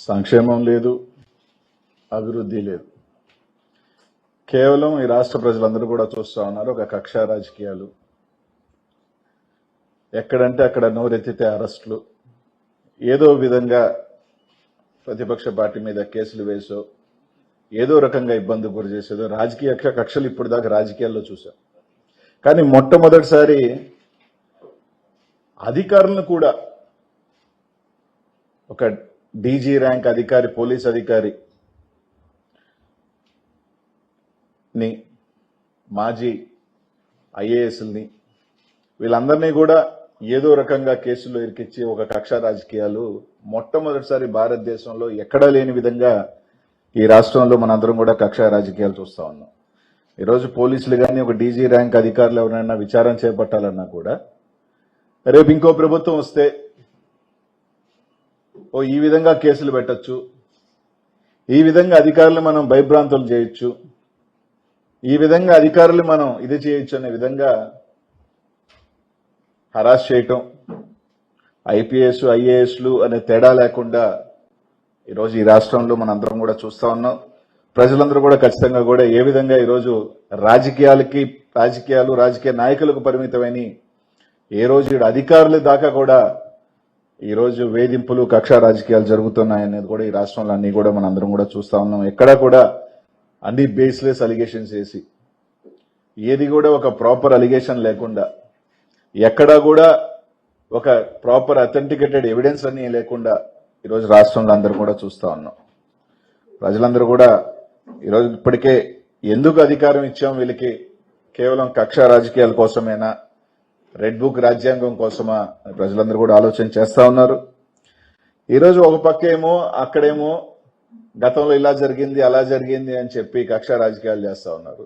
సంక్షేమం లేదు, అభివృద్ధి లేదు. కేవలం ఈ రాష్ట్ర ప్రజలందరూ కూడా చూస్తూ ఉన్నారు ఒక కక్షా రాజకీయాలు. ఎక్కడంటే అక్కడ నోరెత్తితే అరెస్టులు, ఏదో విధంగా ప్రతిపక్ష పార్టీ మీద కేసులు వేసో ఏదో రకంగా ఇబ్బంది గురి చేసేదో రాజకీయ కక్షలు ఇప్పుడు దాకా రాజకీయాల్లో చూసాం. కానీ మొట్టమొదటిసారి అధికారులను కూడా ఒక డీజీ ర్యాంక్ అధికారి, పోలీస్ అధికారి ని, మాజీ ఐఏఎస్ని, వీళ్ళందరినీ కూడా ఏదో రకంగా కేసుల్లో ఇరికిచ్చి ఒక కక్ష రాజకీయాలు మొట్టమొదటిసారి భారతదేశంలో ఎక్కడా లేని విధంగా ఈ రాష్ట్రంలో మనందరం కూడా కక్ష రాజకీయాలు చూస్తా ఉన్నాం. ఈరోజు పోలీసులు కానీ ఒక డీజీ ర్యాంక్ అధికారులు ఎవరైనా విచారణ చేపట్టాలన్నా కూడా రేపు ఇంకో ప్రభుత్వం వస్తే ఈ విధంగా కేసులు పెట్టచ్చు, ఈ విధంగా అధికారులు మనం భయభ్రాంతులు చేయొచ్చు, ఈ విధంగా అధికారులు మనం ఇది చేయొచ్చు అనే విధంగా హరాస్ చేయటం, ఐపీఎస్ ఐఏఎస్లు అనే తేడా లేకుండా ఈరోజు ఈ రాష్ట్రంలో మనందరం కూడా చూస్తా ఉన్నాం. ప్రజలందరూ కూడా ఖచ్చితంగా కూడా ఏ విధంగా ఈరోజు రాజకీయాలు రాజకీయ నాయకులకు పరిమితమైన ఏ రోజు అధికారుల దాకా కూడా ఈరోజు వేధింపులు కక్ష రాజకీయాలు జరుగుతున్నాయనేది కూడా ఈ రాష్ట్రంలో అన్ని కూడా మనందరం కూడా చూస్తా ఉన్నాం. ఎక్కడా కూడా అన్ని బేస్లెస్ అలిగేషన్స్ వేసి ఏది కూడా ఒక ప్రాపర్ అలిగేషన్ లేకుండా, ఎక్కడా కూడా ఒక ప్రాపర్ అథెంటికేటెడ్ ఎవిడెన్స్ అన్ని లేకుండా ఈరోజు రాష్ట్రంలో అందరూ కూడా చూస్తా ఉన్నాం. ప్రజలందరూ కూడా ఈరోజు ఇప్పటికే ఎందుకు అధికారం ఇచ్చాం వీళ్ళకి, కేవలం కక్ష రాజకీయాల కోసమేనా, రెడ్ బుక్ రాజ్యాంగం కోసమా ప్రజలందరూ కూడా ఆలోచన చేస్తా ఉన్నారు. ఈరోజు ఒక పక్కేమో అక్కడేమో గతంలో ఇలా జరిగింది అలా జరిగింది అని చెప్పి కక్ష రాజకీయాలు చేస్తా ఉన్నారు.